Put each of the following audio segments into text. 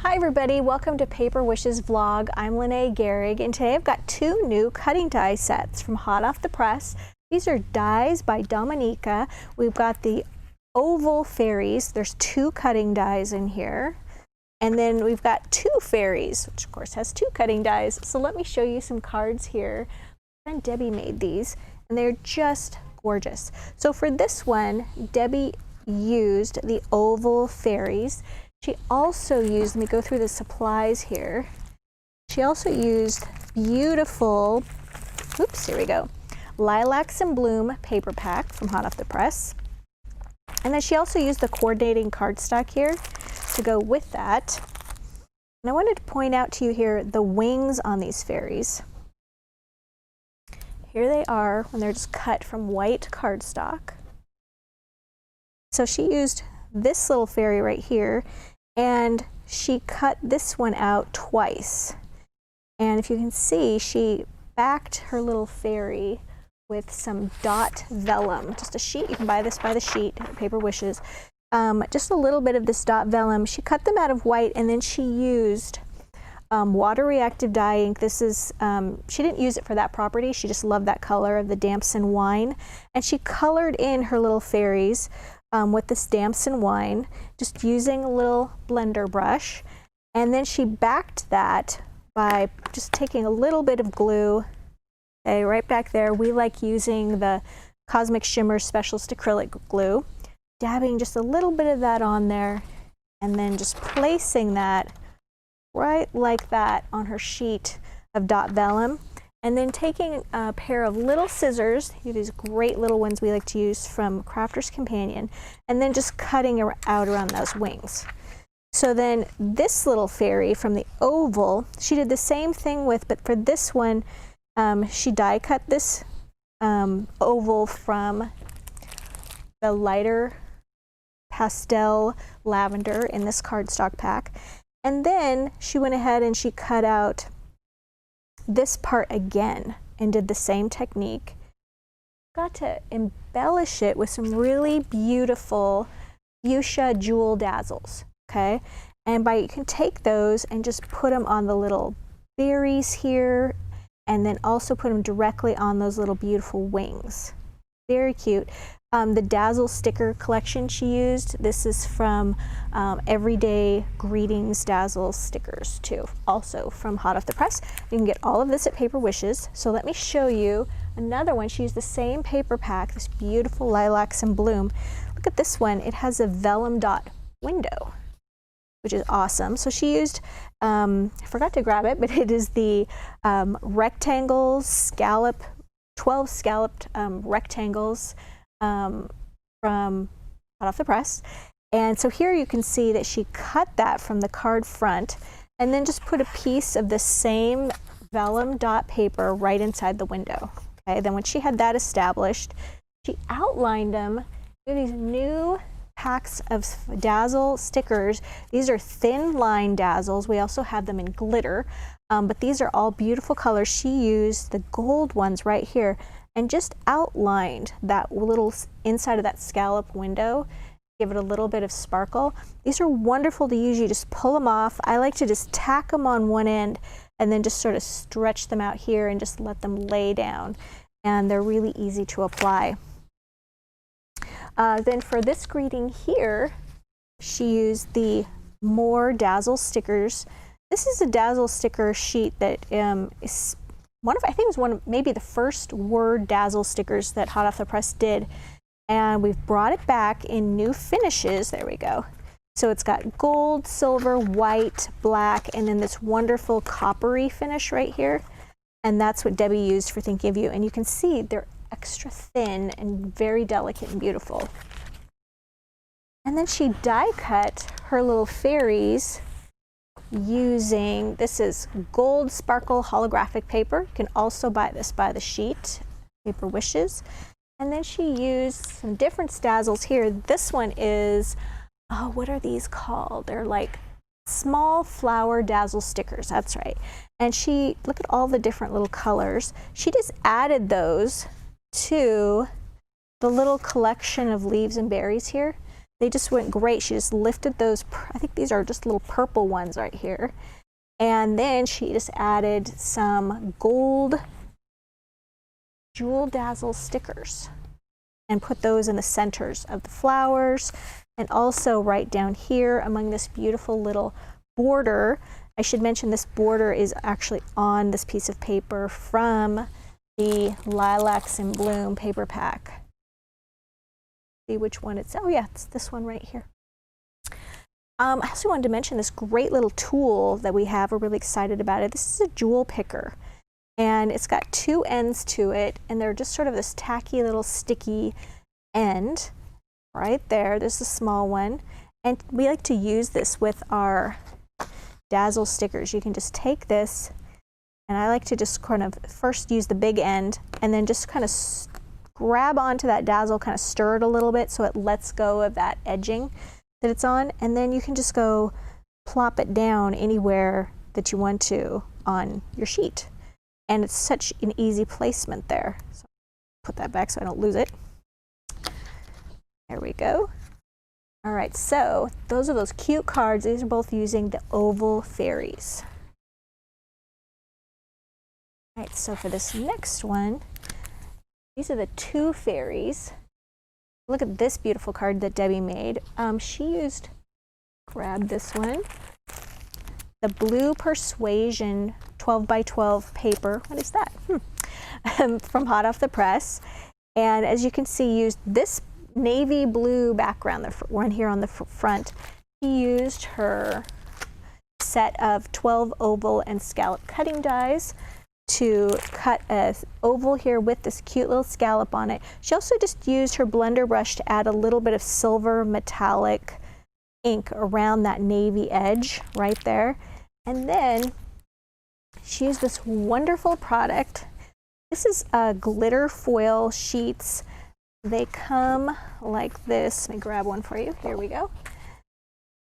Hi everybody, welcome to Paper Wishes vlog. I'm Lene Gehrig, and today I've got two new cutting die sets from hot off the press. These are dies by Dominica. We've got the oval fairies. There's two cutting dies in here. And then we've got two fairies, which of course has two cutting dies. So let me show you some cards here. My friend Debbie made these, and they're just gorgeous. So for this one, Debbie used the oval fairies. She also used, let me go through the supplies here. She also used beautiful, oops, here we go, Lilacs and Bloom paper pack from hot off the press. And then she also used the coordinating cardstock here to go with that. And I wanted to point out to you here the wings on these fairies. Here they are when they're just cut from white cardstock. So she used this little fairy right here, and she cut this one out twice. And if you can see, she backed her little fairy with some dot vellum, just a sheet. You can buy this by the sheet at Paper Wishes. Just a little bit of this dot vellum. She cut them out of white, and then she used water reactive dye ink. This is, she didn't use it for that property. She just loved that color of the Damson wine. And she colored in her little fairies with this Damson wine, just using a little blender brush. And then she backed that by just taking a little bit of glue. Okay, right back there. We like using the Cosmic Shimmer Specialist acrylic glue. Dabbing just a little bit of that on there, and then just placing that right like that on her sheet of dot vellum. And then taking a pair of little scissors, these great little ones we like to use from Crafter's Companion, and then just cutting out around those wings. So then this little fairy from the oval, she did the same thing with, but for this one, she die cut this oval from the lighter pastel lavender in this cardstock pack. And then she went ahead and she cut out this part again and did the same technique. Got to embellish it with some really beautiful fuchsia jewel dazzles, okay? And you can take those and just put them on the little berries here, and then also put them directly on those little beautiful wings. Very cute. The Dazzle sticker collection she used, this is from Everyday Greetings Dazzle stickers too, also from hot off the press. You can get all of this at Paper Wishes. So let me show you another one. She used the same paper pack, this beautiful Lilacs and Bloom. Look at this one. It has a vellum dot window, which is awesome. So she used, I forgot to grab it, but it is the rectangles, 12 scalloped rectangles from hot off the press. And so here you can see that she cut that from the card front and then just put a piece of the same vellum dot paper right inside the window. Okay, then when she had that established, she outlined them with these new packs of Dazzle stickers. These are thin line Dazzles. We also have them in glitter, but these are all beautiful colors. She used the gold ones right here and just outlined that little inside of that scallop window, give it a little bit of sparkle. These are wonderful to use. You just pull them off. I like to just tack them on one end and then just sort of stretch them out here and just let them lay down. And they're really easy to apply. Then for this greeting here, she used the more Dazzle stickers. This is a Dazzle sticker sheet that is one of, I think it was one of maybe the first word Dazzle stickers that Hot Off the Press did. And we've brought it back in new finishes. There we go. So it's got gold, silver, white, black, and then this wonderful coppery finish right here. And that's what Debbie used for Thinking of You. And you can see they're extra thin and very delicate and beautiful. And then she die cut her little fairies using, this is gold sparkle holographic paper. You can also buy this by the sheet, Paper Wishes. And then she used some different Dazzles here. This one is, oh, what are these called? They're like small flower Dazzle stickers, that's right. And she, look at all the different little colors. She just added those to the little collection of leaves and berries here. they just went great. She just lifted those, I think these are just little purple ones right here. And then she just added some gold Jewel Dazzle stickers and put those in the centers of the flowers, and also right down here among this beautiful little border. I should mention this border is actually on this piece of paper from the Lilacs in Bloom paper pack. See which one it's, oh yeah, it's this one right here. I also wanted to mention this great little tool that we have. We're really excited about it. This is a jewel picker, and it's got two ends to it, and they're just sort of this tacky little sticky end right there. There's a small one, and we like to use this with our Dazzle stickers. You can just take this, and I like to just kind of first use the big end and then just kind of grab onto that Dazzle, kind of stir it a little bit so it lets go of that edging that it's on, and then you can just go plop it down anywhere that you want to on your sheet. And it's such an easy placement there. So put that back so I don't lose it. There we go. All right, so those are those cute cards. These are both using the oval fairies. All right, so for this next one, these are the two fairies. Look at this beautiful card that Debbie made. She used, grab this one, the Blue Persuasion 12 by 12 paper. What is that? From hot off the press. And as you can see, used this navy blue background, the one here on the front. She used her set of 12 oval and scallop cutting dies to cut an oval here with this cute little scallop on it. She also just used her blender brush to add a little bit of silver metallic ink around that navy edge right there. And then she used this wonderful product. This is glitter foil sheets. They come like this. Let me grab one for you. Here we go.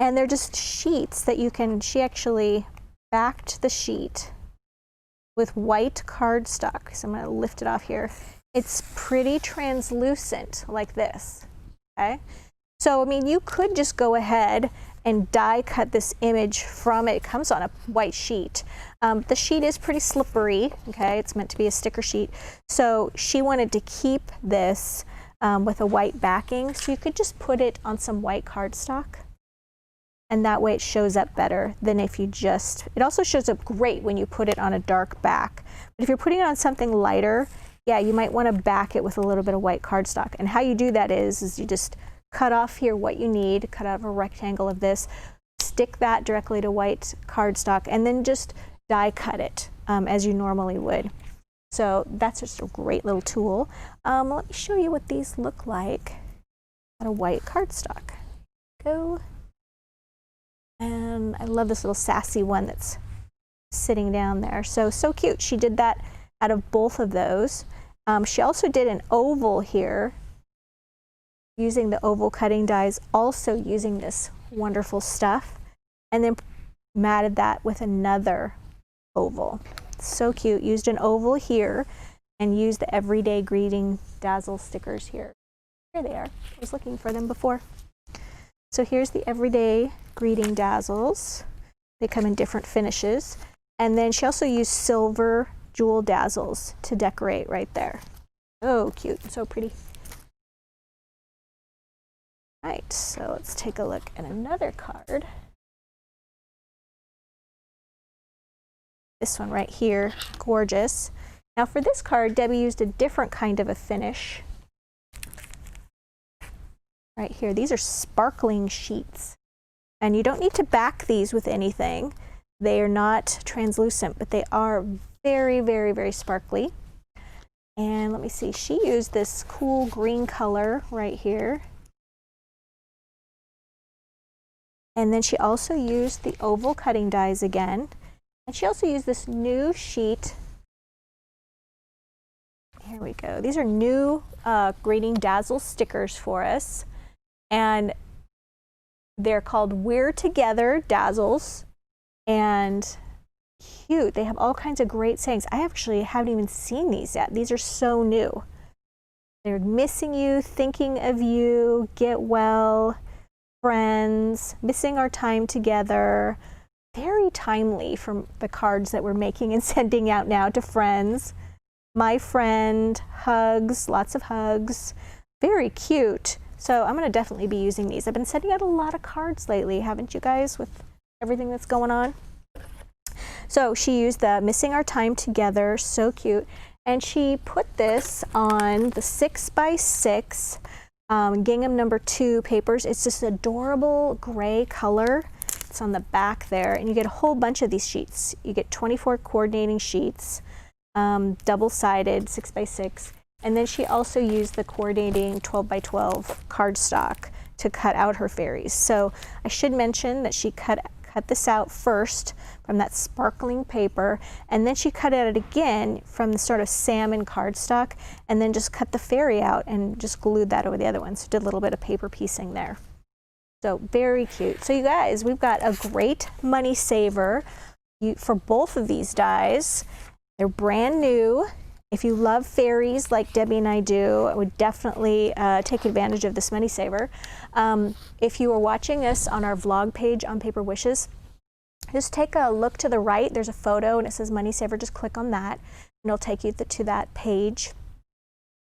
And they're just sheets that you can, she actually backed the sheet with white cardstock. So I'm going to lift it off here. It's pretty translucent like this, okay? So, I mean, you could just go ahead and die cut this image from it. It comes on a white sheet. The sheet is pretty slippery, okay? It's meant to be a sticker sheet. So she wanted to keep this with a white backing, so you could just put it on some white cardstock, and that way it shows up better than if you just, it also shows up great when you put it on a dark back. But if you're putting it on something lighter, yeah, you might want to back it with a little bit of white cardstock. And how you do that is you just cut off here what you need, cut out a rectangle of this, stick that directly to white cardstock, and then just die cut it as you normally would. So that's just a great little tool. Let me show you what these look like on a white cardstock. Go. And I love this little sassy one that's sitting down there. So cute. She did that out of both of those. She also did an oval here using the oval cutting dies, also using this wonderful stuff, and then matted that with another oval. So cute. Used an oval here and used the Everyday Greeting Dazzle stickers here. Here they are. I was looking for them before. So here's the Everyday Greeting Dazzles. They come in different finishes. And then she also used silver jewel dazzles to decorate right there. Oh, cute. So pretty. All right, so let's take a look at another card. This one right here, gorgeous. Now for this card, Debbie used a different kind of a finish. Right here, these are sparkling sheets. And you don't need to back these with anything. They are not translucent, but they are very, very, very sparkly. And let me see, she used this cool green color right here. And then she also used the oval cutting dies again. And she also used this new sheet. Here we go. These are new Greeting Dazzle stickers for us. And they're called We're Together Dazzles. And cute. They have all kinds of great sayings. I actually haven't even seen these yet. These are so new. They're missing you, thinking of you, get well, friends, missing our time together. Very timely from the cards that we're making and sending out now to friends. My friend, hugs, lots of hugs. Very cute. So I'm going to definitely be using these. I've been sending out a lot of cards lately, haven't you guys, with everything that's going on? So she used the missing our time together, so cute. And she put this on the 6x6 gingham number 2 papers. It's this adorable gray color. It's on the back there, and you get a whole bunch of these sheets. You get 24 coordinating sheets, double-sided, 6x6. And then she also used the coordinating 12x12 cardstock to cut out her fairies. So I should mention that she cut this out first from that sparkling paper, and then she cut it out again from the sort of salmon cardstock, and then just cut the fairy out and just glued that over the other one. So did a little bit of paper piecing there. So very cute. So you guys, we've got a great money saver for both of these dies. They're brand new. If you love fairies like Debbie and I do, I would definitely take advantage of this money saver. If you are watching us on our vlog page on Paper Wishes, just take a look to the right. There's a photo and it says money saver. Just click on that and it'll take you to that page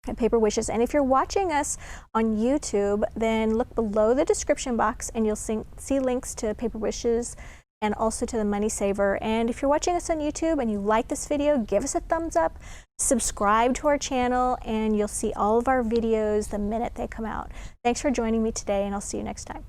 at Paper Wishes. And if you're watching us on YouTube, then look below the description box and you'll see links to Paper Wishes and also to the money saver. And if you're watching us on YouTube and you like this video, give us a thumbs up, subscribe to our channel, and you'll see all of our videos the minute they come out. Thanks for joining me today, and I'll see you next time.